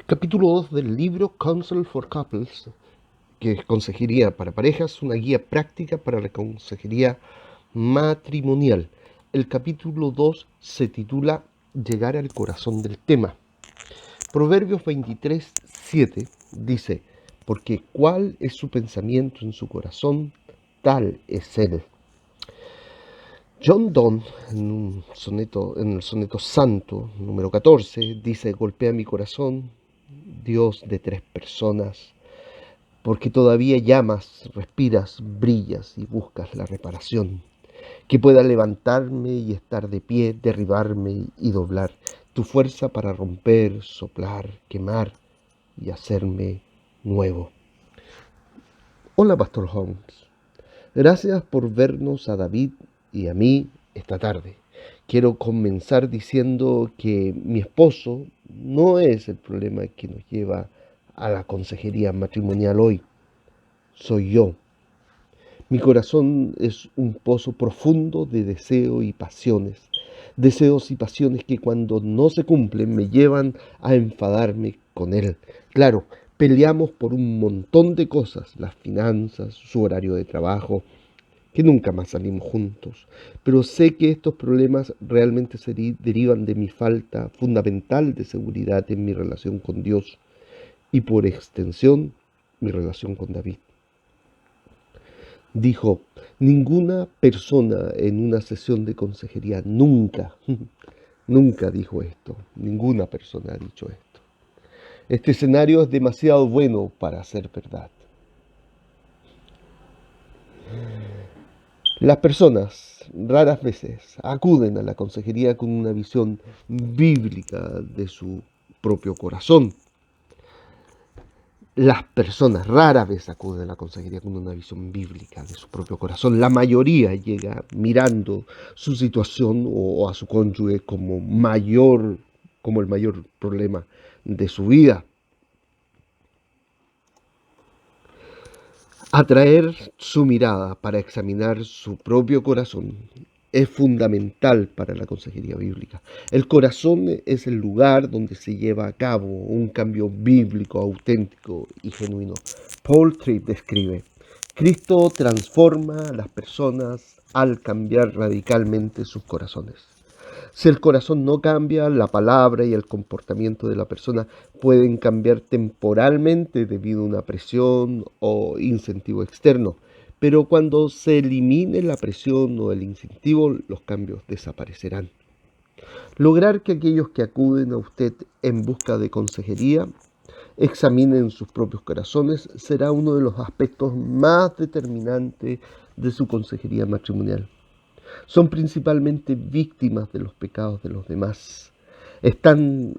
Capítulo 2 del libro Counsel for Couples, que es consejería para parejas, una guía práctica para la consejería matrimonial. El capítulo 2 se titula Llegar al corazón del tema. Proverbios 23:7 dice: porque cuál es su pensamiento en su corazón, tal es él. John Donne, en el soneto Santo, número 14, dice: golpea mi corazón, Dios de tres personas, porque todavía llamas, respiras, brillas y buscas la reparación, que pueda levantarme y estar de pie, derribarme y doblar, tu fuerza para romper, soplar, quemar y hacerme nuevo. Hola, Pastor Holmes. Gracias por vernos a David y a mí esta tarde. Quiero comenzar diciendo que mi esposo no es el problema que nos lleva a la consejería matrimonial hoy. Soy yo. Mi corazón es un pozo profundo de deseos y pasiones que cuando no se cumplen me llevan a enfadarme con él. Claro, peleamos por un montón de cosas, las finanzas, su horario de trabajo, que nunca más salimos juntos, pero sé que estos problemas realmente se derivan de mi falta fundamental de seguridad en mi relación con Dios y por extensión mi relación con David. Dijo: ninguna persona en una sesión de consejería nunca, nunca dijo esto, ninguna persona ha dicho esto. Este escenario es demasiado bueno para ser verdad. Las personas raras veces acuden a la consejería con una visión bíblica de su propio corazón. Las personas raras veces acuden a la consejería con una visión bíblica de su propio corazón. La mayoría llega mirando su situación o a su cónyuge como el mayor problema de su vida. Atraer su mirada para examinar su propio corazón es fundamental para la consejería bíblica. El corazón es el lugar donde se lleva a cabo un cambio bíblico, auténtico y genuino. Paul Tripp describe: Cristo transforma a las personas al cambiar radicalmente sus corazones. Si el corazón no cambia, la palabra y el comportamiento de la persona pueden cambiar temporalmente debido a una presión o incentivo externo. Pero cuando se elimine la presión o el incentivo, los cambios desaparecerán. Lograr que aquellos que acuden a usted en busca de consejería examinen sus propios corazones será uno de los aspectos más determinantes de su consejería matrimonial. Son principalmente víctimas de los pecados de los demás. Están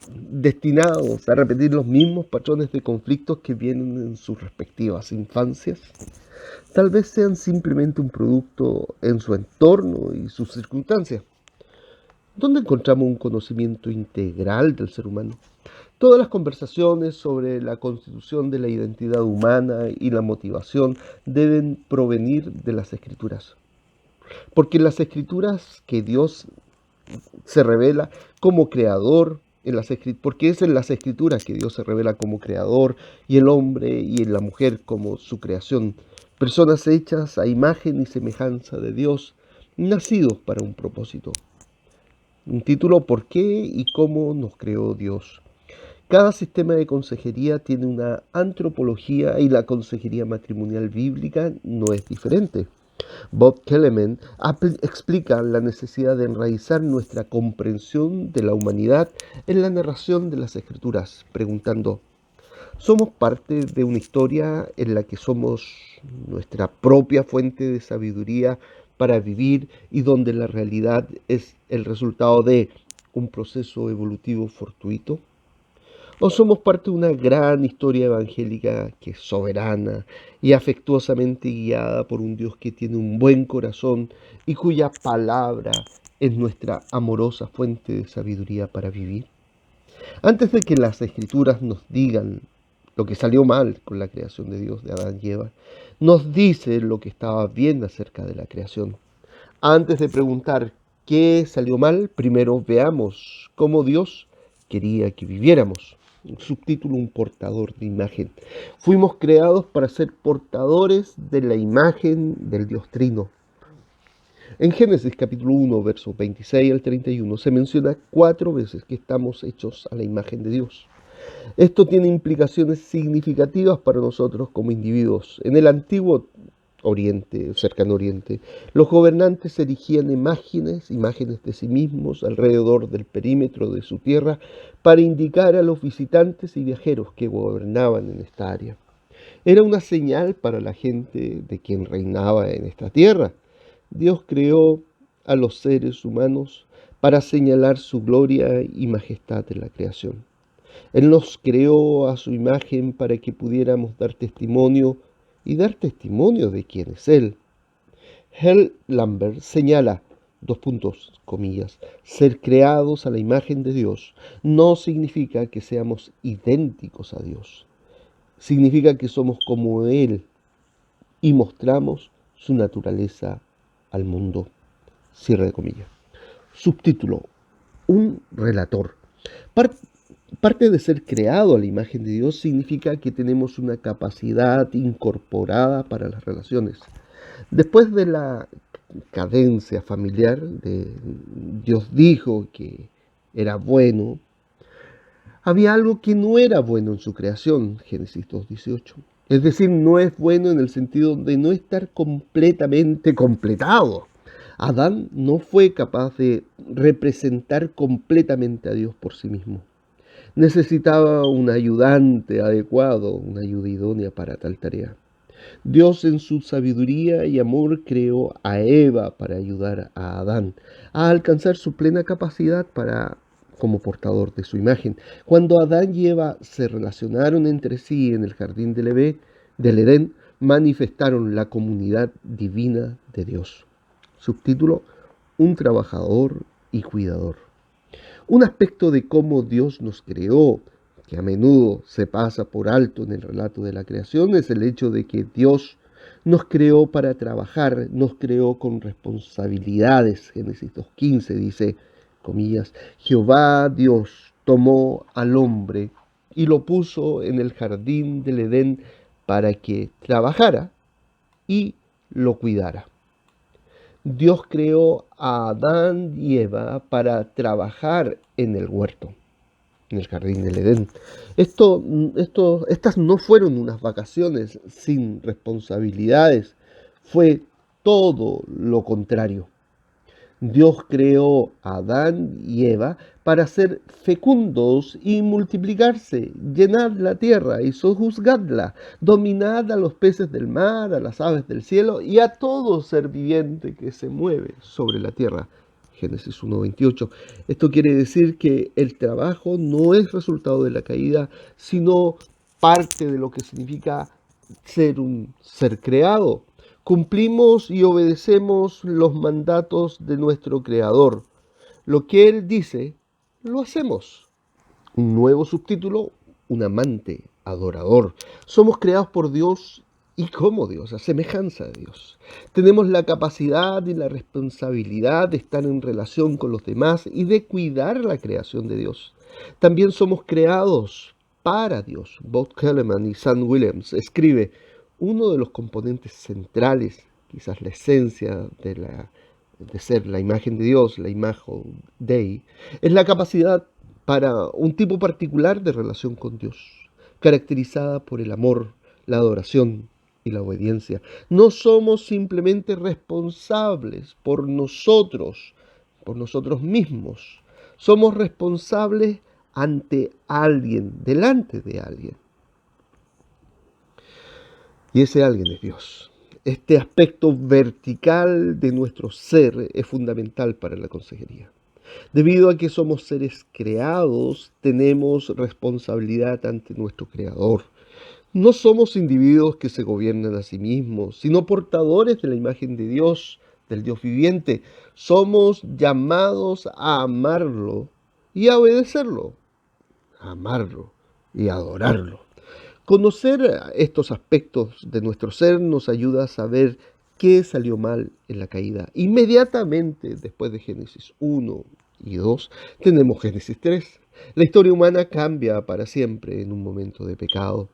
destinados a repetir los mismos patrones de conflictos que vienen en sus respectivas infancias. Tal vez sean simplemente un producto en su entorno y sus circunstancias. ¿Dónde encontramos un conocimiento integral del ser humano? Todas las conversaciones sobre la constitución de la identidad humana y la motivación deben provenir de las Escrituras. Porque en las Escrituras que Dios se revela como creador, porque es en las Escrituras que Dios se revela como creador y el hombre y la mujer como su creación, personas hechas a imagen y semejanza de Dios, nacidos para un propósito. Un título: ¿por qué y cómo nos creó Dios? Cada sistema de consejería tiene una antropología y la consejería matrimonial bíblica no es diferente. Bob Kellemen explica la necesidad de enraizar nuestra comprensión de la humanidad en la narración de las Escrituras, preguntando: ¿somos parte de una historia en la que somos nuestra propia fuente de sabiduría para vivir y donde la realidad es el resultado de un proceso evolutivo fortuito? ¿O somos parte de una gran historia evangélica que es soberana y afectuosamente guiada por un Dios que tiene un buen corazón y cuya palabra es nuestra amorosa fuente de sabiduría para vivir? Antes de que las Escrituras nos digan lo que salió mal con la creación de Dios de Adán y Eva, nos dice lo que estaba bien acerca de la creación. Antes de preguntar qué salió mal, primero veamos cómo Dios quería que viviéramos. Subtítulo: un portador de imagen. Fuimos creados para ser portadores de la imagen del Dios Trino. En Génesis capítulo 1, versos 26 al 31, se menciona 4 veces que estamos hechos a la imagen de Dios. Esto tiene implicaciones significativas para nosotros como individuos. En el antiguo Oriente, cercano Oriente, los gobernantes erigían imágenes de sí mismos alrededor del perímetro de su tierra para indicar a los visitantes y viajeros que gobernaban en esta área. Era una señal para la gente de quien reinaba en esta tierra. Dios creó a los seres humanos para señalar su gloria y majestad en la creación. Él nos creó a su imagen para que pudiéramos dar testimonio de quién es Él. Hal Lambert señala, comillas, ser creados a la imagen de Dios no significa que seamos idénticos a Dios. Significa que somos como Él y mostramos su naturaleza al mundo. Cierre de comillas. Subtítulo: un relator. Parte de ser creado a la imagen de Dios significa que tenemos una capacidad incorporada para las relaciones. Después de la cadencia familiar, Dios dijo que era bueno, había algo que no era bueno en su creación, Génesis 2:18. Es decir, no es bueno en el sentido de no estar completamente completado. Adán no fue capaz de representar completamente a Dios por sí mismo. Necesitaba un ayudante adecuado, una ayuda idónea para tal tarea. Dios en su sabiduría y amor creó a Eva para ayudar a Adán a alcanzar su plena capacidad como portador de su imagen. Cuando Adán y Eva se relacionaron entre sí en el jardín del Edén, manifestaron la comunidad divina de Dios. Subtítulo: un trabajador y cuidador. Un aspecto de cómo Dios nos creó, que a menudo se pasa por alto en el relato de la creación, es el hecho de que Dios nos creó para trabajar, nos creó con responsabilidades. Génesis 2:15 dice, comillas, Jehová Dios tomó al hombre y lo puso en el jardín del Edén para que trabajara y lo cuidara. Dios creó a Adán y Eva para trabajar en el huerto, en el jardín del Edén. Estas no fueron unas vacaciones sin responsabilidades, fue todo lo contrario. Dios creó a Adán y Eva para ser fecundos y multiplicarse, llenad la tierra y sojuzgadla, dominad a los peces del mar, a las aves del cielo y a todo ser viviente que se mueve sobre la tierra. Génesis 1:28. Esto quiere decir que el trabajo no es resultado de la caída, sino parte de lo que significa ser un ser creado. Cumplimos y obedecemos los mandatos de nuestro Creador. Lo que Él dice, lo hacemos. Un nuevo subtítulo: un amante adorador. Somos creados por Dios y como Dios, a semejanza de Dios. Tenemos la capacidad y la responsabilidad de estar en relación con los demás y de cuidar la creación de Dios. También somos creados para Dios. Bob Kellerman y Sam Williams escribe, uno de los componentes centrales, quizás la esencia de ser la imagen de Dios, la imagen Dei, es la capacidad para un tipo particular de relación con Dios, caracterizada por el amor, la adoración y la obediencia. No somos simplemente responsables por nosotros mismos. Somos responsables ante alguien, delante de alguien. Y ese alguien es Dios. Este aspecto vertical de nuestro ser es fundamental para la consejería. Debido a que somos seres creados, tenemos responsabilidad ante nuestro Creador. No somos individuos que se gobiernan a sí mismos, sino portadores de la imagen de Dios, del Dios viviente. Somos llamados a amarlo y a obedecerlo, a amarlo y a adorarlo. Conocer estos aspectos de nuestro ser nos ayuda a saber qué salió mal en la caída. Inmediatamente después de Génesis 1 y 2 tenemos Génesis 3. La historia humana cambia para siempre en un momento de pecado.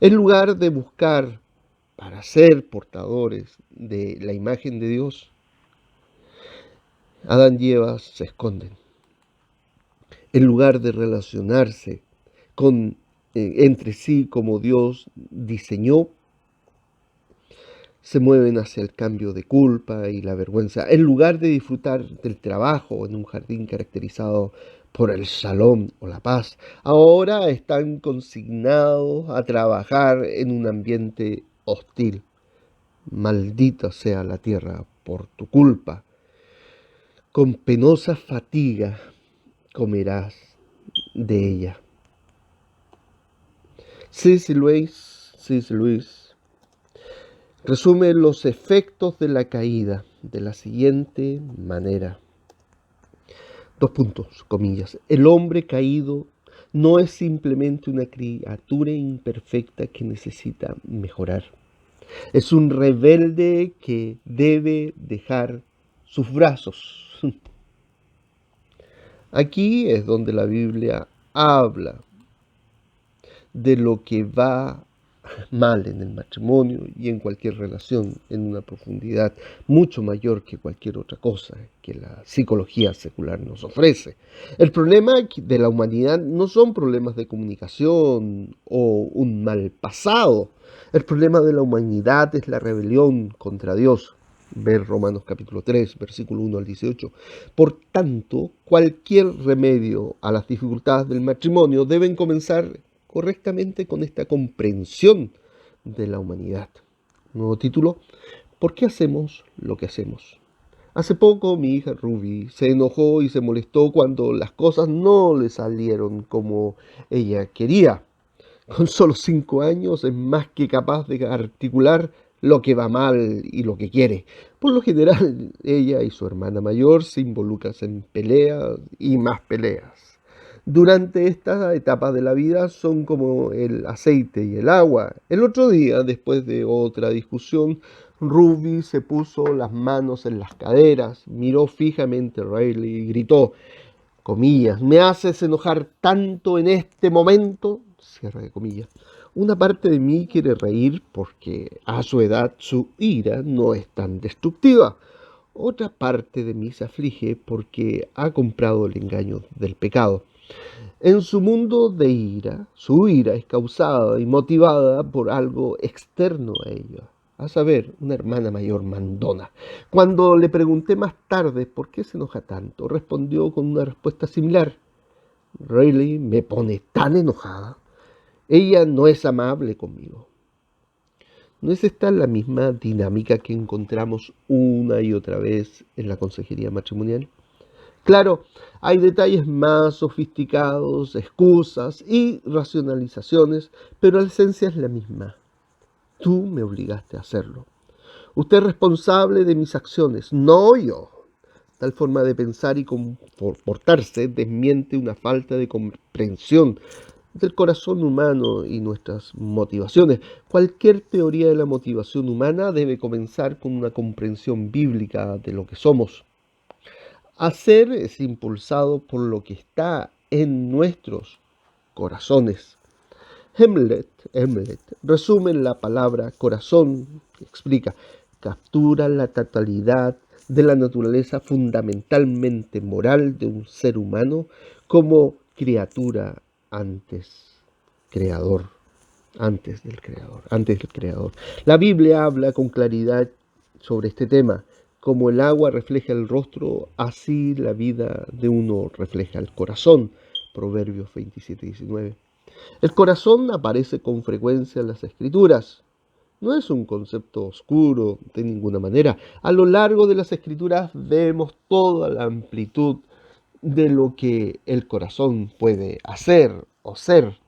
En lugar de buscar para ser portadores de la imagen de Dios, Adán y Eva se esconden. En lugar de relacionarse con, entre sí como Dios diseñó, se mueven hacia el cambio de culpa y la vergüenza. En lugar de disfrutar del trabajo en un jardín caracterizado por el shalom o la paz, ahora están consignados a trabajar en un ambiente hostil. Maldita sea la tierra por tu culpa. Con penosa fatiga comerás de ella. C.S. Lewis resume los efectos de la caída de la siguiente manera. Dos puntos, comillas. El hombre caído no es simplemente una criatura imperfecta que necesita mejorar. Es un rebelde que debe dejar sus brazos. Aquí es donde la Biblia habla de lo que va mal en el matrimonio y en cualquier relación en una profundidad mucho mayor que cualquier otra cosa que la psicología secular nos ofrece. El problema de la humanidad no son problemas de comunicación o un mal pasado. El problema de la humanidad es la rebelión contra Dios. Ver Romanos capítulo 3, versículo 1 al 18. Por tanto, cualquier remedio a las dificultades del matrimonio deben comenzar correctamente con esta comprensión de la humanidad. Nuevo título: ¿por qué hacemos lo que hacemos? Hace poco mi hija Ruby se enojó y se molestó cuando las cosas no le salieron como ella quería. Con solo 5 años es más que capaz de articular lo que va mal y lo que quiere. Por lo general, ella y su hermana mayor se involucran en peleas y más peleas. Durante esta etapa de la vida son como el aceite y el agua. El otro día, después de otra discusión, Ruby se puso las manos en las caderas, miró fijamente a Riley y gritó, comillas, ¿me haces enojar tanto en este momento? Cierre de comillas. Una parte de mí quiere reír porque a su edad su ira no es tan destructiva. Otra parte de mí se aflige porque ha comprado el engaño del pecado. En su mundo de ira, su ira es causada y motivada por algo externo a ella, a saber, una hermana mayor mandona. Cuando le pregunté más tarde por qué se enoja tanto, respondió con una respuesta similar. Riley me pone tan enojada. Ella no es amable conmigo. ¿No es esta la misma dinámica que encontramos una y otra vez en la consejería matrimonial? Claro, hay detalles más sofisticados, excusas y racionalizaciones, pero la esencia es la misma. Tú me obligaste a hacerlo. Usted es responsable de mis acciones, no yo. Tal forma de pensar y comportarse desmiente una falta de comprensión del corazón humano y nuestras motivaciones. Cualquier teoría de la motivación humana debe comenzar con una comprensión bíblica de lo que somos. Hacer es impulsado por lo que está en nuestros corazones. Hamlet resume la palabra corazón, explica, captura la totalidad de la naturaleza fundamentalmente moral de un ser humano como criatura antes creador, antes del creador. La Biblia habla con claridad sobre este tema. Como el agua refleja el rostro, así la vida de uno refleja el corazón. Proverbios 27:19. El corazón aparece con frecuencia en las Escrituras. No es un concepto oscuro de ninguna manera. A lo largo de las Escrituras vemos toda la amplitud de lo que el corazón puede hacer o ser,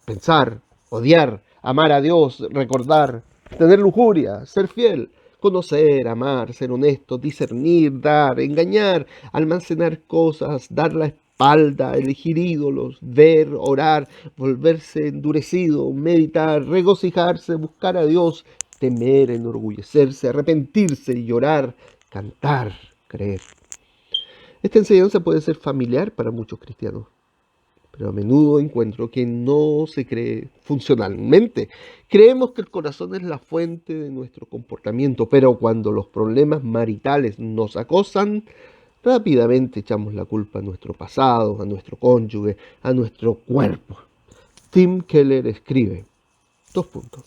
pensar, odiar, amar a Dios, recordar, tener lujuria, ser fiel, conocer, amar, ser honesto, discernir, dar, engañar, almacenar cosas, dar la espalda, elegir ídolos, ver, orar, volverse endurecido, meditar, regocijarse, buscar a Dios, temer, enorgullecerse, arrepentirse, llorar, cantar, creer. Esta enseñanza puede ser familiar para muchos cristianos. pero a menudo encuentro que no se cree funcionalmente. Creemos que el corazón es la fuente de nuestro comportamiento, pero cuando los problemas maritales nos acosan, rápidamente echamos la culpa a nuestro pasado, a nuestro cónyuge, a nuestro cuerpo. Tim Keller escribe, dos puntos.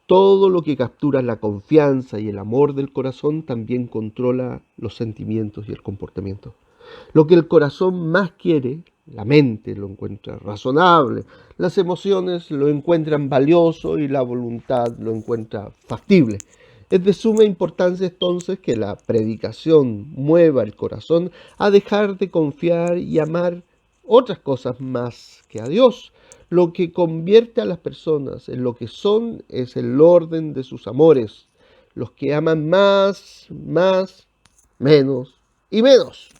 Todo lo que captura la confianza y el amor del corazón también controla los sentimientos y el comportamiento. Lo que el corazón más quiere, la mente lo encuentra razonable, las emociones lo encuentran valioso y la voluntad lo encuentra factible. Es de suma importancia entonces que la predicación mueva el corazón a dejar de confiar y amar otras cosas más que a Dios. Lo que convierte a las personas en lo que son es el orden de sus amores. Los que aman más, menos y menos.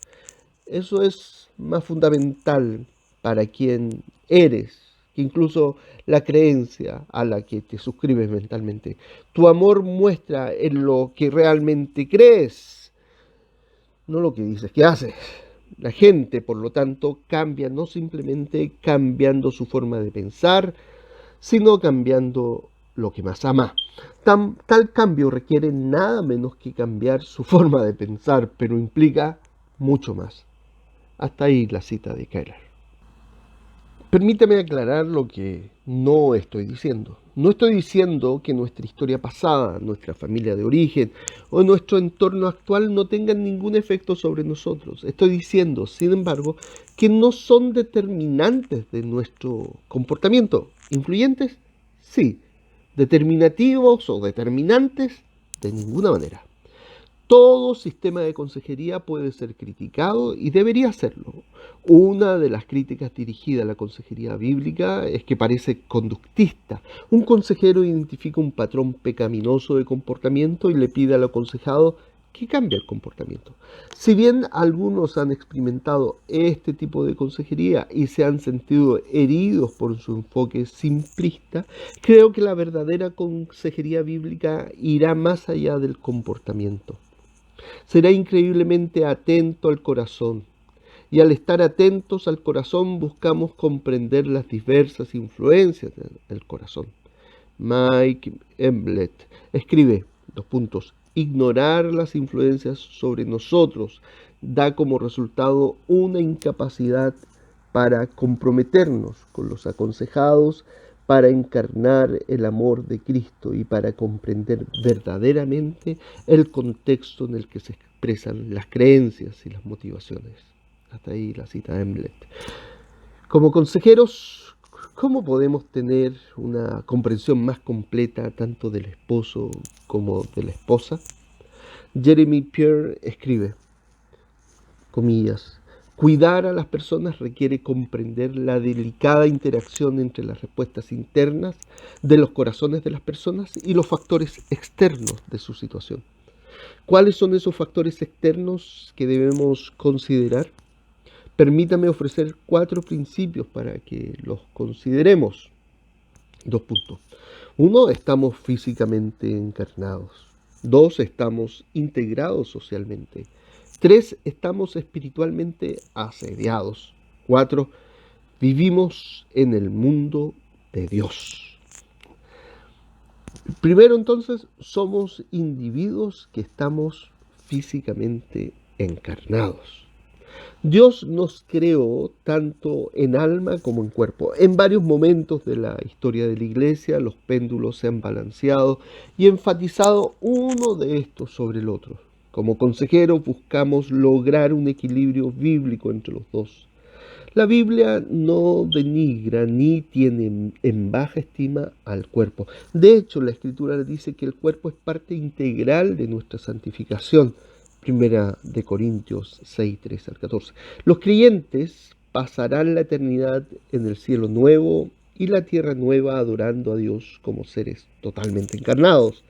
Eso es más fundamental para quien eres que incluso la creencia a la que te suscribes mentalmente. Tu amor muestra en lo que realmente crees, no lo que dices que haces. La gente, por lo tanto, cambia no simplemente cambiando su forma de pensar, sino cambiando lo que más ama. Tal cambio requiere nada menos que cambiar su forma de pensar, pero implica mucho más. Hasta ahí la cita de Keller. Permítame aclarar lo que no estoy diciendo. No estoy diciendo que nuestra historia pasada, nuestra familia de origen o nuestro entorno actual no tengan ningún efecto sobre nosotros. Estoy diciendo, sin embargo, que no son determinantes de nuestro comportamiento. ¿Influyentes? Sí. ¿Determinativos o determinantes? De ninguna manera. Todo sistema de consejería puede ser criticado y debería serlo. Una de las críticas dirigidas a la consejería bíblica es que parece conductista. Un consejero identifica un patrón pecaminoso de comportamiento y le pide al aconsejado que cambie el comportamiento. Si bien algunos han experimentado este tipo de consejería y se han sentido heridos por su enfoque simplista, creo que la verdadera consejería bíblica irá más allá del comportamiento. Será increíblemente atento al corazón. Y al estar atentos al corazón buscamos comprender las diversas influencias del corazón. Mike Emblet escribe, dos puntos, ignorar las influencias sobre nosotros da como resultado una incapacidad para comprometernos con los aconsejados, para encarnar el amor de Cristo y para comprender verdaderamente el contexto en el que se expresan las creencias y las motivaciones. Hasta ahí la cita de Emblet. Como consejeros, ¿cómo podemos tener una comprensión más completa tanto del esposo como de la esposa? Jeremy Pierre escribe, comillas, cuidar a las personas requiere comprender la delicada interacción entre las respuestas internas de los corazones de las personas y los factores externos de su situación. ¿Cuáles son esos factores externos que debemos considerar? Permítame ofrecer 4 principios para que los consideremos. 2 puntos. 1. Estamos físicamente encarnados. 2. Estamos integrados socialmente. 3. Estamos espiritualmente asediados. 4. Vivimos en el mundo de Dios. Primero, entonces, somos individuos que estamos físicamente encarnados. Dios nos creó tanto en alma como en cuerpo. En varios momentos de la historia de la Iglesia, los péndulos se han balanceado y enfatizado uno de estos sobre el otro. Como consejeros buscamos lograr un equilibrio bíblico entre los dos. La Biblia no denigra ni tiene en baja estima al cuerpo. De hecho, la Escritura dice que el cuerpo es parte integral de nuestra santificación. Primera de Corintios 6, 13 al 14. Los creyentes pasarán la eternidad en el cielo nuevo y la tierra nueva adorando a Dios como seres totalmente encarnados.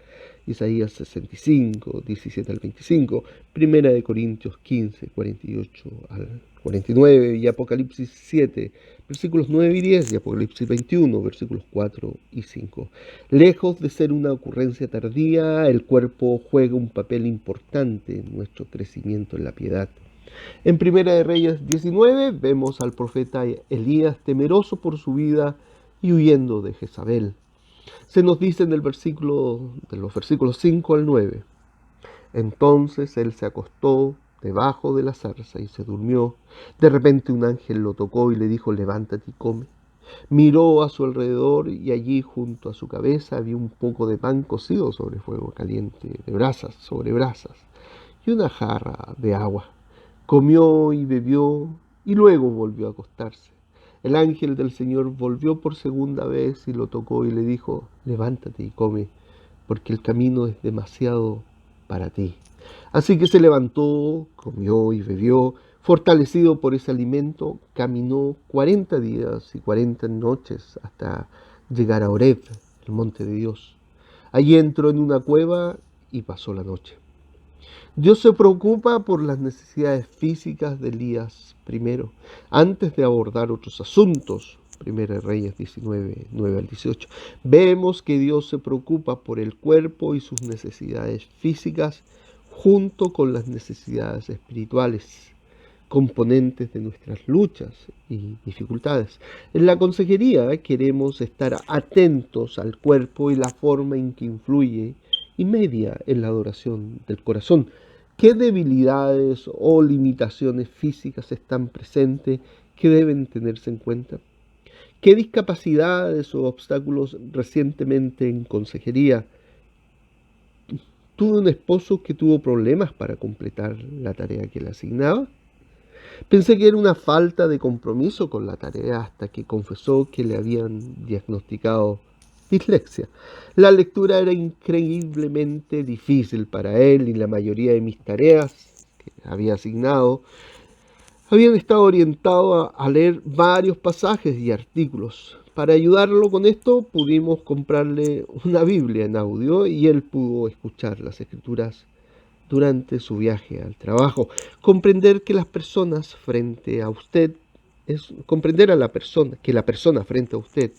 Isaías 65, 17 al 25, Primera de Corintios 15, 48 al 49 y Apocalipsis 7, versículos 9 y 10 y Apocalipsis 21, versículos 4 y 5. Lejos de ser una ocurrencia tardía, el cuerpo juega un papel importante en nuestro crecimiento en la piedad. En Primera de Reyes 19 vemos al profeta Elías temeroso por su vida y huyendo de Jezabel. Se nos dice en el de los versículos 5 al 9. Entonces él se acostó debajo de la zarza y se durmió. De repente un ángel lo tocó y le dijo, levántate y come. Miró a su alrededor y allí junto a su cabeza había un poco de pan cocido sobre fuego caliente, de brasas sobre brasas, y una jarra de agua. Comió y bebió y luego volvió a acostarse. El ángel del Señor volvió por segunda vez y lo tocó y le dijo, levántate y come, porque el camino es demasiado para ti. Así que se levantó, comió y bebió. Fortalecido por ese alimento, caminó 40 días y 40 noches hasta llegar a Horeb, el monte de Dios. Allí entró en una cueva y pasó la noche. Dios se preocupa por las necesidades físicas de Elías primero, antes de abordar otros asuntos. Primera de Reyes 19, 9 al 18. Vemos que Dios se preocupa por el cuerpo y sus necesidades físicas junto con las necesidades espirituales, componentes de nuestras luchas y dificultades. En la consejería queremos estar atentos al cuerpo y la forma en que influye y media en la adoración del corazón. ¿Qué debilidades o limitaciones físicas están presentes que deben tenerse en cuenta? ¿Qué discapacidades o obstáculos recientemente en consejería? ¿Tuve un esposo que tuvo problemas para completar la tarea que le asignaba? Pensé que era una falta de compromiso con la tarea hasta que confesó que le habían diagnosticado dislexia. La lectura era increíblemente difícil para él y la mayoría de mis tareas que había asignado habían estado orientados a leer varios pasajes y artículos. Para ayudarlo con esto pudimos comprarle una Biblia en audio y él pudo escuchar las escrituras durante su viaje al trabajo. Comprender que las personas frente a usted es comprender a la persona, que la persona frente a usted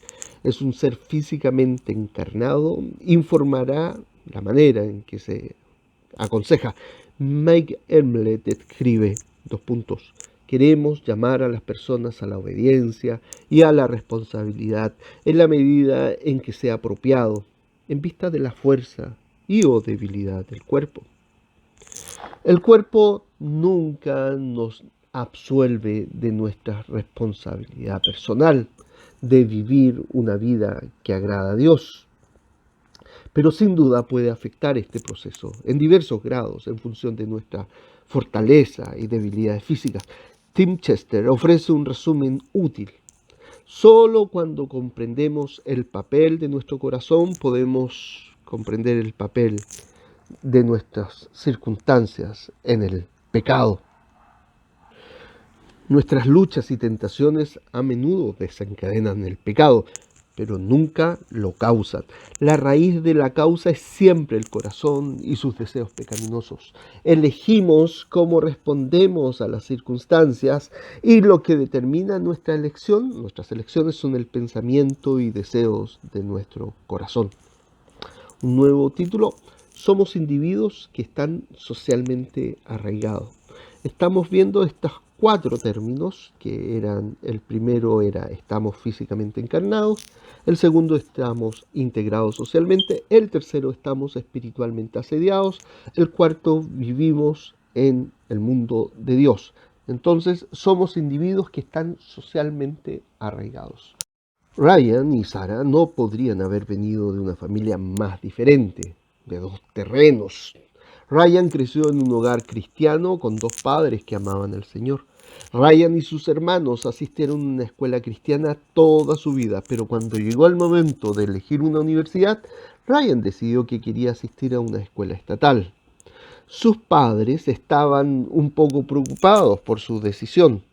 es un ser físicamente encarnado, informará la manera en que se aconseja. Mike Emlet escribe, dos puntos, queremos llamar a las personas a la obediencia y a la responsabilidad en la medida en que sea apropiado, en vista de la fuerza y o debilidad del cuerpo. El cuerpo nunca nos absuelve de nuestra responsabilidad personal de vivir una vida que agrada a Dios, pero sin duda puede afectar este proceso en diversos grados en función de nuestra fortaleza y debilidades físicas. Tim Chester ofrece un resumen útil. Solo cuando comprendemos el papel de nuestro corazón podemos comprender el papel de nuestras circunstancias en el pecado. Nuestras luchas y tentaciones a menudo desencadenan el pecado, pero nunca lo causan. La raíz de la causa es siempre el corazón y sus deseos pecaminosos. Elegimos cómo respondemos a las circunstancias y lo que determina nuestra elección, nuestras elecciones son el pensamiento y deseos de nuestro corazón. Un nuevo título: somos individuos que están socialmente arraigados. Estamos viendo estos 4 términos que eran, el primero era estamos físicamente encarnados, el segundo estamos integrados socialmente, el tercero estamos espiritualmente asediados, el cuarto vivimos en el mundo de Dios. Entonces somos individuos que están socialmente arraigados. Ryan y Sarah no podrían haber venido de una familia más diferente, de 2 terrenos. Ryan creció en un hogar cristiano con 2 padres que amaban al Señor. Ryan y sus hermanos asistieron a una escuela cristiana toda su vida, pero cuando llegó el momento de elegir una universidad, Ryan decidió que quería asistir a una escuela estatal. Sus padres estaban un poco preocupados por su decisión,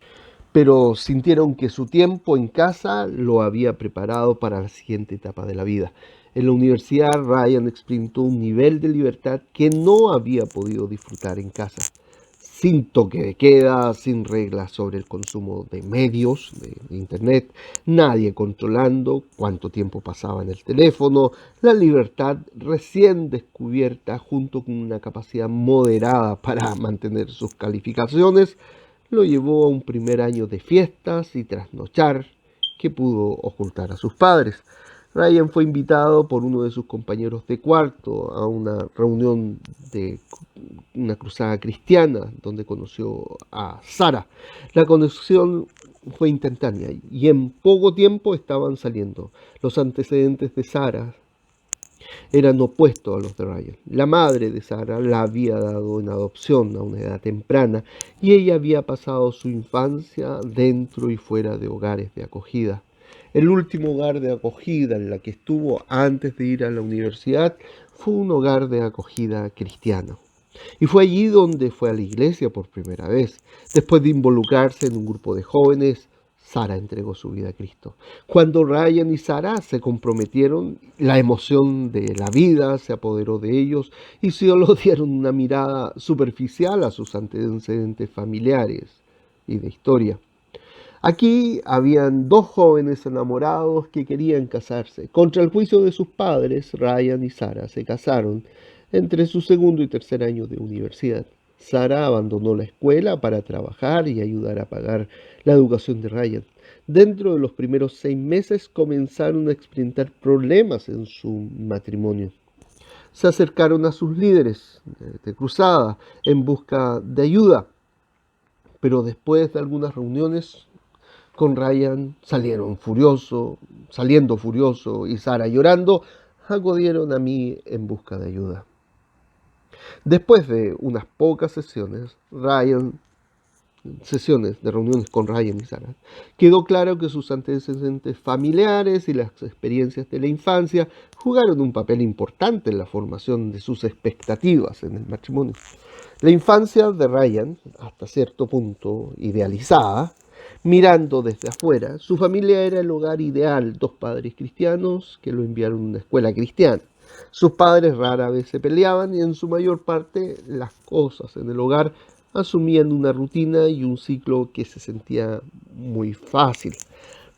pero sintieron que su tiempo en casa lo había preparado para la siguiente etapa de la vida. En la universidad, Ryan experimentó un nivel de libertad que no había podido disfrutar en casa. sin toque de queda, sin reglas sobre el consumo de medios, de internet, nadie controlando cuánto tiempo pasaba en el teléfono, la libertad recién descubierta junto con una capacidad moderada para mantener sus calificaciones, lo llevó a un primer año de fiestas y trasnochar que pudo ocultar a sus padres. Ryan fue invitado por uno de sus compañeros de cuarto a una reunión de una cruzada cristiana donde conoció a Sara. La conexión fue instantánea y en poco tiempo estaban saliendo. Los antecedentes de Sara eran opuestos a los de Ryan. La madre de Sara la había dado en adopción a una edad temprana y ella había pasado su infancia dentro y fuera de hogares de acogida. El último hogar de acogida en la que estuvo antes de ir a la universidad fue un hogar de acogida cristiano. Y fue allí donde fue a la iglesia por primera vez. Después de involucrarse en un grupo de jóvenes, Sara entregó su vida a Cristo. Cuando Ryan y Sara se comprometieron, la emoción de la vida se apoderó de ellos y solo dieron una mirada superficial a sus antecedentes familiares y de historia. Aquí habían dos jóvenes enamorados que querían casarse. Contra el juicio de sus padres, Ryan y Sara se casaron entre su segundo y tercer año de universidad. Sara abandonó la escuela para trabajar y ayudar a pagar la educación de Ryan. Dentro de los primeros 6 meses comenzaron a experimentar problemas en su matrimonio. Se acercaron a sus líderes de cruzada en busca de ayuda, pero después de algunas reuniones con Ryan saliendo furioso y Sara llorando, acudieron a mí en busca de ayuda. Después de unas pocas sesiones de reuniones con Ryan y Sara, quedó claro que sus antecedentes familiares y las experiencias de la infancia jugaron un papel importante en la formación de sus expectativas en el matrimonio. La infancia de Ryan, hasta cierto punto idealizada, mirando desde afuera, su familia era el hogar ideal, dos padres cristianos que lo enviaron a una escuela cristiana. Sus padres rara vez se peleaban y en su mayor parte las cosas en el hogar asumían una rutina y un ciclo que se sentía muy fácil.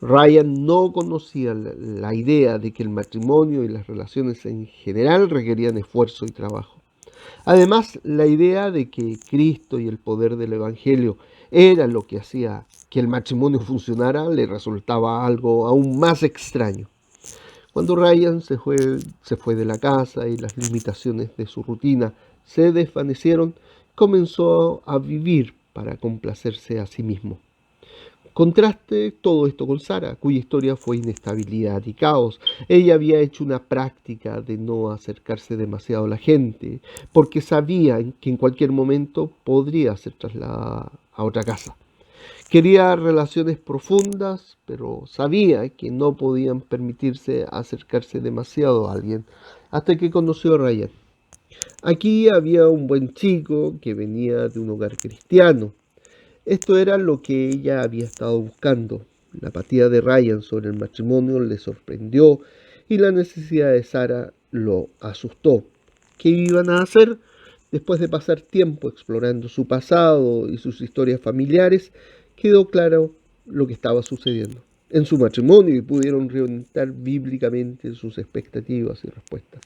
Ryan no conocía la idea de que el matrimonio y las relaciones en general requerían esfuerzo y trabajo. Además, la idea de que Cristo y el poder del Evangelio era lo que hacía que el matrimonio funcionara le resultaba algo aún más extraño. Cuando Ryan se fue de la casa y las limitaciones de su rutina se desvanecieron, comenzó a vivir para complacerse a sí mismo. Contraste todo esto con Sara, cuya historia fue inestabilidad y caos. Ella había hecho una práctica de no acercarse demasiado a la gente, porque sabía que en cualquier momento podría ser trasladada a otra casa. Quería relaciones profundas, pero sabía que no podían permitirse acercarse demasiado a alguien, hasta que conoció a Ryan. Aquí había un buen chico que venía de un hogar cristiano. Esto era lo que ella había estado buscando. La apatía de Ryan sobre el matrimonio le sorprendió y la necesidad de Sara lo asustó. ¿Qué iban a hacer? Después de pasar tiempo explorando su pasado y sus historias familiares, quedó claro lo que estaba sucediendo en su matrimonio y pudieron reorientar bíblicamente sus expectativas y respuestas.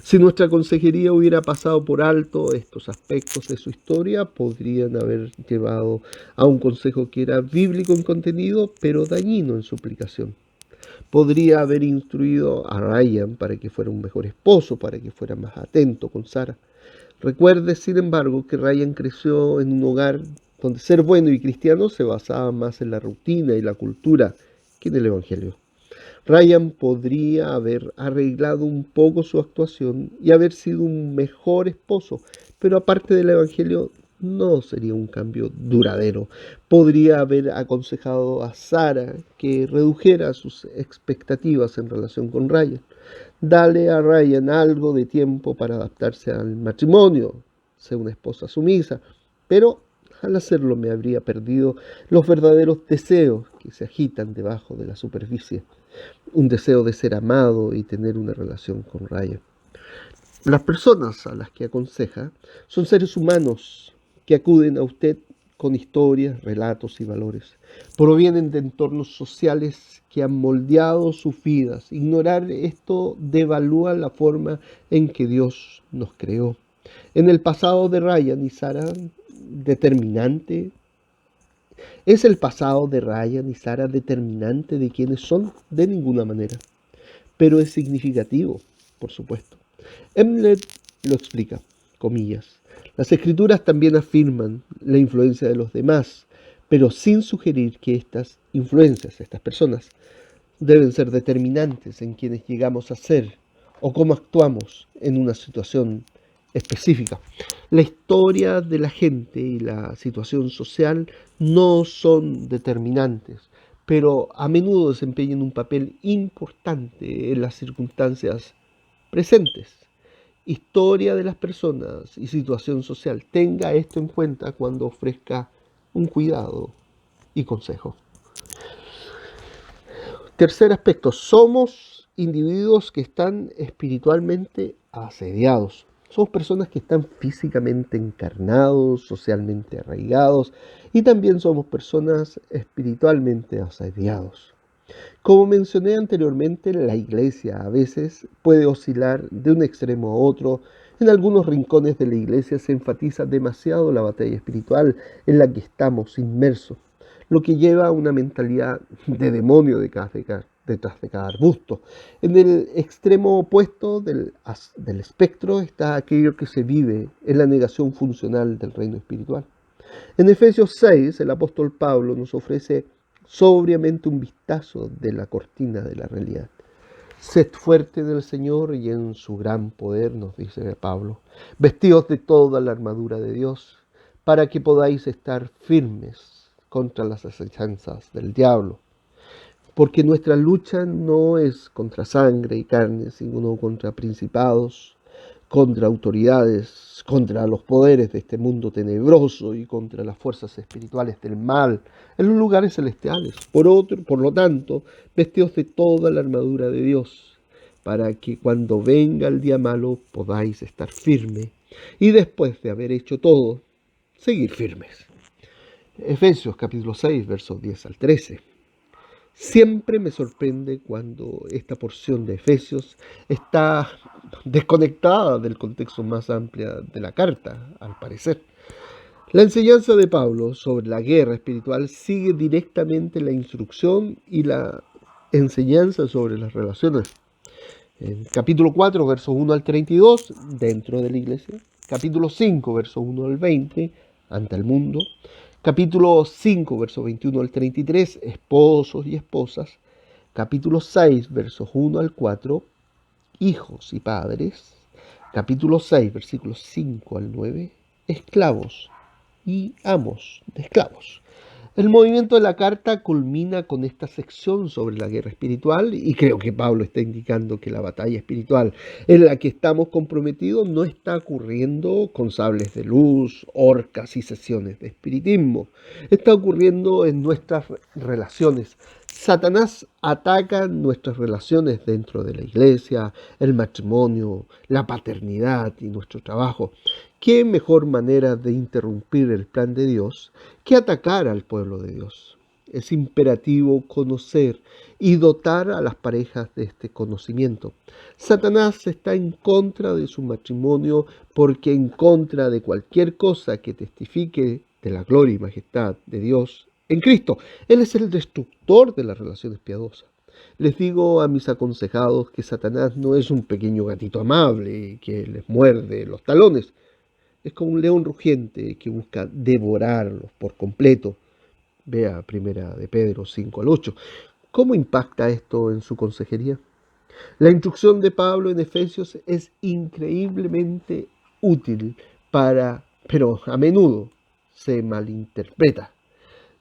Si nuestra consejería hubiera pasado por alto estos aspectos de su historia, podrían haber llevado a un consejo que era bíblico en contenido, pero dañino en su aplicación. Podría haber instruido a Ryan para que fuera un mejor esposo, para que fuera más atento con Sara. Recuerde, sin embargo, que Ryan creció en un hogar donde ser bueno y cristiano se basaba más en la rutina y la cultura que en el Evangelio. Ryan podría haber arreglado un poco su actuación y haber sido un mejor esposo, pero aparte del Evangelio no sería un cambio duradero. Podría haber aconsejado a Sara que redujera sus expectativas en relación con Ryan. Dale a Ryan algo de tiempo para adaptarse al matrimonio, sea una esposa sumisa, pero al hacerlo me habría perdido los verdaderos deseos que se agitan debajo de la superficie. Un deseo de ser amado y tener una relación con Ryan. Las personas a las que aconseja son seres humanos que acuden a usted con historias, relatos y valores. Provienen de entornos sociales que han moldeado sus vidas. Ignorar esto devalúa la forma en que Dios nos creó. En el pasado de Ryan y Sarah determinante, ¿es el pasado de Ryan y Sarah determinante de quiénes son? De ninguna manera, pero es significativo, por supuesto. Emlet lo explica, comillas. Las escrituras también afirman la influencia de los demás, pero sin sugerir que estas influencias, estas personas, deben ser determinantes en quienes llegamos a ser o cómo actuamos en una situación específica. La historia de la gente y la situación social no son determinantes, pero a menudo desempeñan un papel importante en las circunstancias presentes. Historia de las personas y situación social. Tenga esto en cuenta cuando ofrezca un cuidado y consejo. Tercer aspecto, somos individuos que están espiritualmente asediados. Somos personas que están físicamente encarnados, socialmente arraigados y también somos personas espiritualmente asediados. Como mencioné anteriormente, la iglesia a veces puede oscilar de un extremo a otro. En algunos rincones de la iglesia se enfatiza demasiado la batalla espiritual en la que estamos inmersos, lo que lleva a una mentalidad de demonio detrás de cada arbusto. En el extremo opuesto del espectro está aquello que se vive en la negación funcional del reino espiritual. En Efesios 6, el apóstol Pablo nos ofrece sobriamente un vistazo de la cortina de la realidad. Sed fuerte en el Señor y en su gran poder, nos dice Pablo, vestidos de toda la armadura de Dios, para que podáis estar firmes contra las acechanzas del diablo. Porque nuestra lucha no es contra sangre y carne, sino contra principados, contra autoridades, contra los poderes de este mundo tenebroso y contra las fuerzas espirituales del mal en los lugares celestiales. Por lo tanto, vestidos de toda la armadura de Dios, para que cuando venga el día malo podáis estar firmes y después de haber hecho todo, seguir firmes. Efesios capítulo 6, versos 10 al 13. Siempre me sorprende cuando esta porción de Efesios está desconectada del contexto más amplio de la carta, al parecer. La enseñanza de Pablo sobre la guerra espiritual sigue directamente la instrucción y la enseñanza sobre las relaciones. En capítulo 4, versos 1 al 32, dentro de la iglesia. Capítulo 5, versos 1 al 20, ante el mundo. Capítulo 5, versos 21 al 33, esposos y esposas. Capítulo 6, versos 1 al 4, hijos y padres. Capítulo 6, versículos 5 al 9, esclavos y amos de esclavos. El movimiento de la carta culmina con esta sección sobre la guerra espiritual y creo que Pablo está indicando que la batalla espiritual en la que estamos comprometidos no está ocurriendo con sables de luz, orcas y sesiones de espiritismo. Está ocurriendo en nuestras relaciones. Satanás ataca nuestras relaciones dentro de la iglesia, el matrimonio, la paternidad y nuestro trabajo. ¿Qué mejor manera de interrumpir el plan de Dios que atacar al pueblo de Dios? Es imperativo conocer y dotar a las parejas de este conocimiento. Satanás está en contra de su matrimonio porque en contra de cualquier cosa que testifique de la gloria y majestad de Dios en Cristo. Él es el destructor de las relaciones piadosas. Les digo a mis aconsejados que Satanás no es un pequeño gatito amable que les muerde los talones. Es como un león rugiente que busca devorarlos por completo. Vea Primera de Pedro 5 al 8. ¿Cómo impacta esto en su consejería? La instrucción de Pablo en Efesios es increíblemente útil pero a menudo se malinterpreta.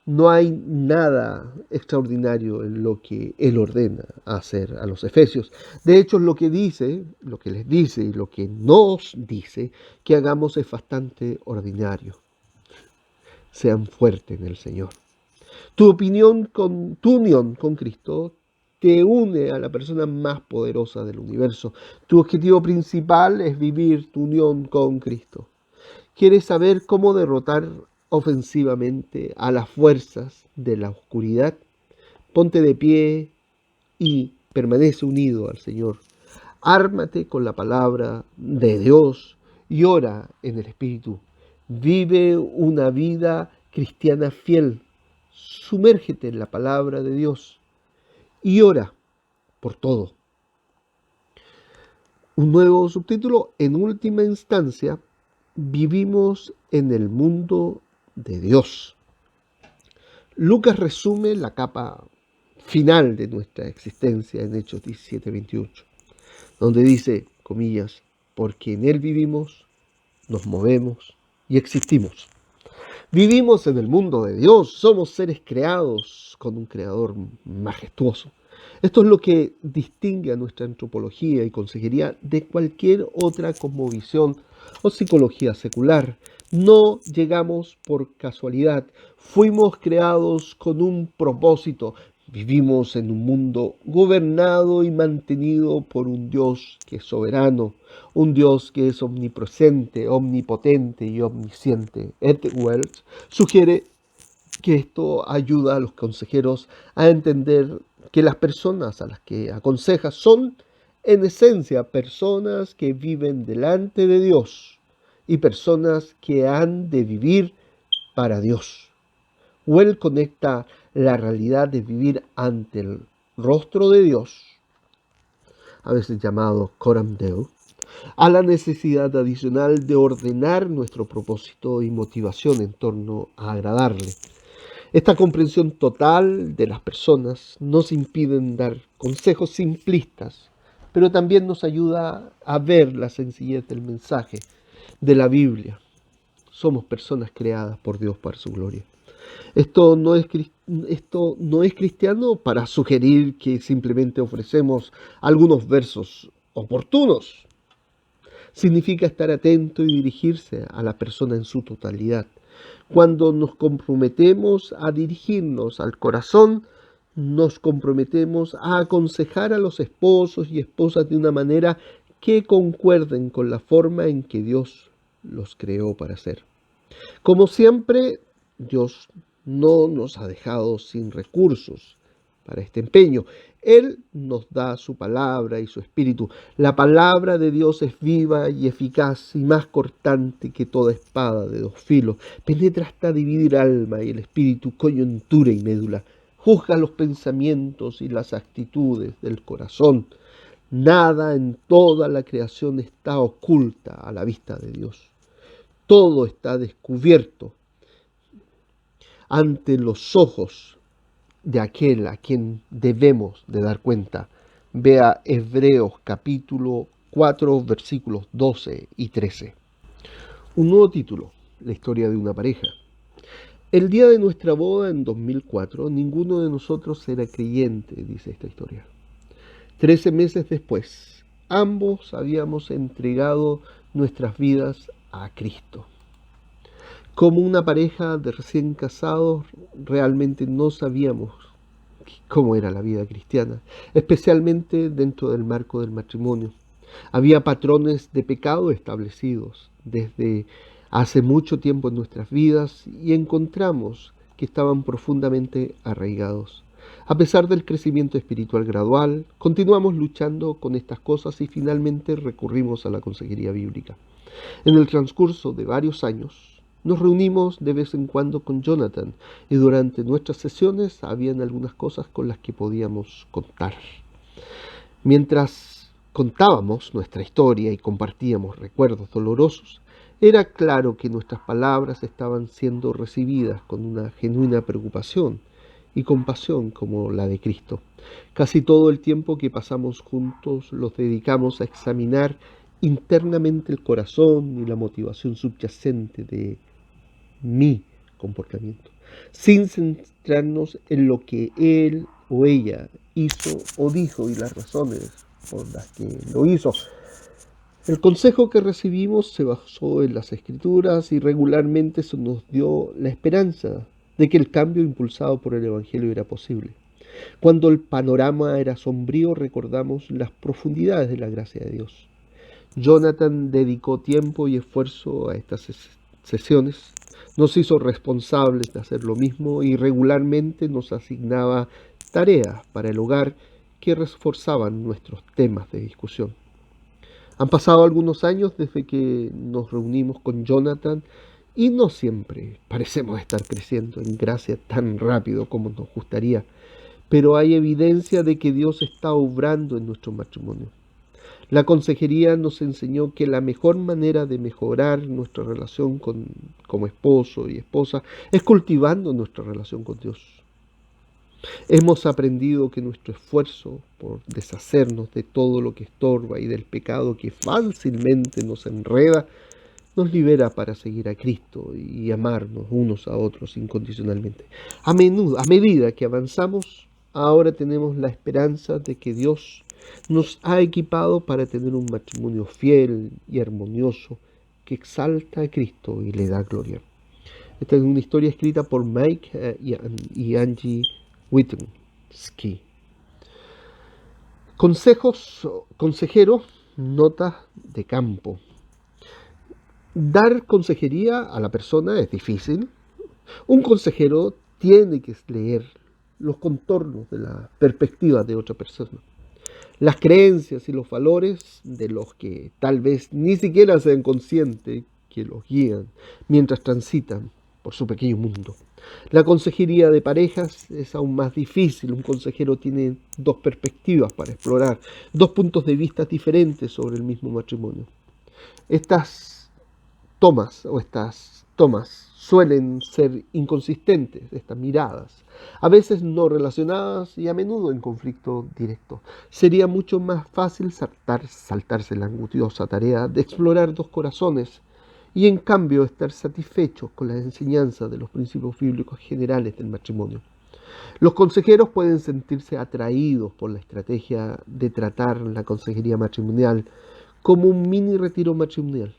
No hay nada extraordinario en lo que él ordena hacer a los efesios. De hecho, lo que les dice y lo que nos dice que hagamos es bastante ordinario. Sean fuertes en el Señor. Tu unión con Cristo te une a la persona más poderosa del universo. Tu objetivo principal es vivir tu unión con Cristo. ¿Quieres saber cómo derrotar ofensivamente a las fuerzas de la oscuridad? Ponte de pie y permanece unido al Señor. Ármate con la palabra de Dios y ora en el Espíritu. Vive una vida cristiana fiel. Sumérgete en la palabra de Dios y ora por todo. Un nuevo subtítulo: en última instancia, vivimos en el mundo de Dios. Lucas resume la capa final de nuestra existencia en Hechos 17:28, donde dice, comillas, porque en Él vivimos, nos movemos y existimos. Vivimos en el mundo de Dios, somos seres creados con un creador majestuoso. Esto es lo que distingue a nuestra antropología y consejería de cualquier otra cosmovisión o psicología secular. No llegamos por casualidad, fuimos creados con un propósito. Vivimos en un mundo gobernado y mantenido por un Dios que es soberano, un Dios que es omnipresente, omnipotente y omnisciente. Ed Wells sugiere que esto ayuda a los consejeros a entender que las personas a las que aconseja son, en esencia, personas que viven delante de Dios y personas que han de vivir para Dios. Wells conecta la realidad de vivir ante el rostro de Dios, a veces llamado Coram Deo, a la necesidad adicional de ordenar nuestro propósito y motivación en torno a agradarle. Esta comprensión total de las personas nos impide dar consejos simplistas, pero también nos ayuda a ver la sencillez del mensaje de la Biblia. Somos personas creadas por Dios para su gloria. Esto no es cristiano para sugerir que simplemente ofrecemos algunos versos oportunos. Significa estar atento y dirigirse a la persona en su totalidad. Cuando nos comprometemos a dirigirnos al corazón, nos comprometemos a aconsejar a los esposos y esposas de una manera que concuerden con la forma en que Dios los creó para ser. Como siempre, Dios no nos ha dejado sin recursos para este empeño. Él nos da su palabra y su espíritu. La palabra de Dios es viva y eficaz y más cortante que toda espada de dos filos. Penetra hasta dividir alma y el espíritu, coyuntura y médula. Juzga los pensamientos y las actitudes del corazón. Nada en toda la creación está oculta a la vista de Dios. Todo está descubierto ante los ojos de aquel a quien debemos de dar cuenta. Vea Hebreos capítulo 4 versículos 12 y 13. Un nuevo título: la historia de una pareja. El día de nuestra boda en 2004, ninguno de nosotros era creyente, dice esta historia. 13 meses después, ambos habíamos entregado nuestras vidas a Cristo. Como una pareja de recién casados, realmente no sabíamos cómo era la vida cristiana, especialmente dentro del marco del matrimonio. Había patrones de pecado establecidos desde hace mucho tiempo en nuestras vidas y encontramos que estaban profundamente arraigados. A pesar del crecimiento espiritual gradual, continuamos luchando con estas cosas y finalmente recurrimos a la consejería bíblica. En el transcurso de varios años, nos reunimos de vez en cuando con Jonathan y durante nuestras sesiones habían algunas cosas con las que podíamos contar. Mientras contábamos nuestra historia y compartíamos recuerdos dolorosos, era claro que nuestras palabras estaban siendo recibidas con una genuina preocupación y compasión como la de Cristo. Casi todo el tiempo que pasamos juntos los dedicamos a examinar internamente el corazón y la motivación subyacente de mi comportamiento, sin centrarnos en lo que él o ella hizo o dijo y las razones por las que lo hizo. El consejo que recibimos se basó en las Escrituras y regularmente se nos dio la esperanza de que el cambio impulsado por el Evangelio era posible. Cuando el panorama era sombrío, recordamos las profundidades de la gracia de Dios. Jonathan dedicó tiempo y esfuerzo a estas sesiones, nos hizo responsables de hacer lo mismo y regularmente nos asignaba tareas para el hogar que reforzaban nuestros temas de discusión. Han pasado algunos años desde que nos reunimos con Jonathan y no siempre parecemos estar creciendo en gracia tan rápido como nos gustaría, pero hay evidencia de que Dios está obrando en nuestro matrimonio. La consejería nos enseñó que la mejor manera de mejorar nuestra relación como esposo y esposa es cultivando nuestra relación con Dios. Hemos aprendido que nuestro esfuerzo por deshacernos de todo lo que estorba y del pecado que fácilmente nos enreda, nos libera para seguir a Cristo y amarnos unos a otros incondicionalmente. A medida que avanzamos, ahora tenemos la esperanza de que Dios nos ha equipado para tener un matrimonio fiel y armonioso que exalta a Cristo y le da gloria. Esta es una historia escrita por Mike y Angie Witynski. Consejeros, notas de campo. Dar consejería a la persona es difícil. Un consejero tiene que leer los contornos de la perspectiva de otra persona, las creencias y los valores de los que tal vez ni siquiera sean conscientes que los guían mientras transitan por su pequeño mundo. La consejería de parejas es aún más difícil. Un consejero tiene dos perspectivas para explorar, dos puntos de vista diferentes sobre el mismo matrimonio. Estas tomas suelen ser inconsistentes, estas miradas, a veces no relacionadas y a menudo en conflicto directo. Sería mucho más fácil saltarse la angustiosa tarea de explorar dos corazones y en cambio estar satisfechos con la enseñanza de los principios bíblicos generales del matrimonio. Los consejeros pueden sentirse atraídos por la estrategia de tratar la consejería matrimonial como un mini retiro matrimonial.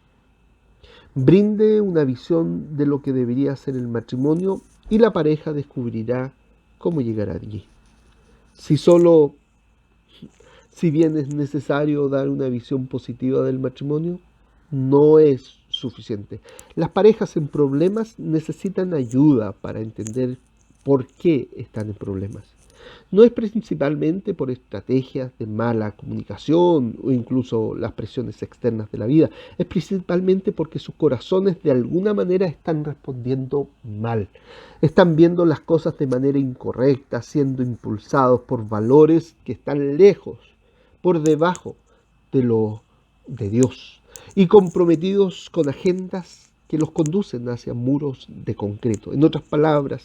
Brinde una visión de lo que debería ser el matrimonio y la pareja descubrirá cómo llegar allí. Si bien es necesario dar una visión positiva del matrimonio, no es suficiente. Las parejas en problemas necesitan ayuda para entender por qué están en problemas. No es principalmente por estrategias de mala comunicación o incluso las presiones externas de la vida. Es principalmente porque sus corazones de alguna manera están respondiendo mal. Están viendo las cosas de manera incorrecta, siendo impulsados por valores que están lejos, por debajo de lo de Dios y comprometidos con agendas que los conducen hacia muros de concreto. En otras palabras,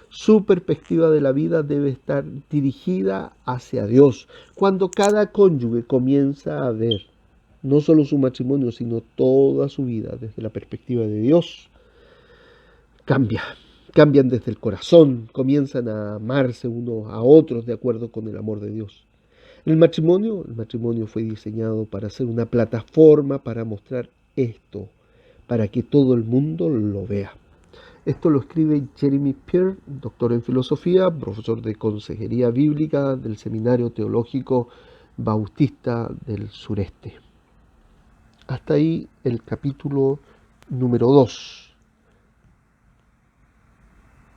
su perspectiva de la vida debe estar dirigida hacia Dios. Cuando cada cónyuge comienza a ver no solo su matrimonio, sino toda su vida desde la perspectiva de Dios, cambian desde el corazón, comienzan a amarse unos a otros de acuerdo con el amor de Dios. El matrimonio fue diseñado para ser una plataforma para mostrar esto, para que todo el mundo lo vea. Esto lo escribe Jeremy Pierre, doctor en filosofía, profesor de consejería bíblica del Seminario Teológico Bautista del Sureste. Hasta ahí el capítulo número 2.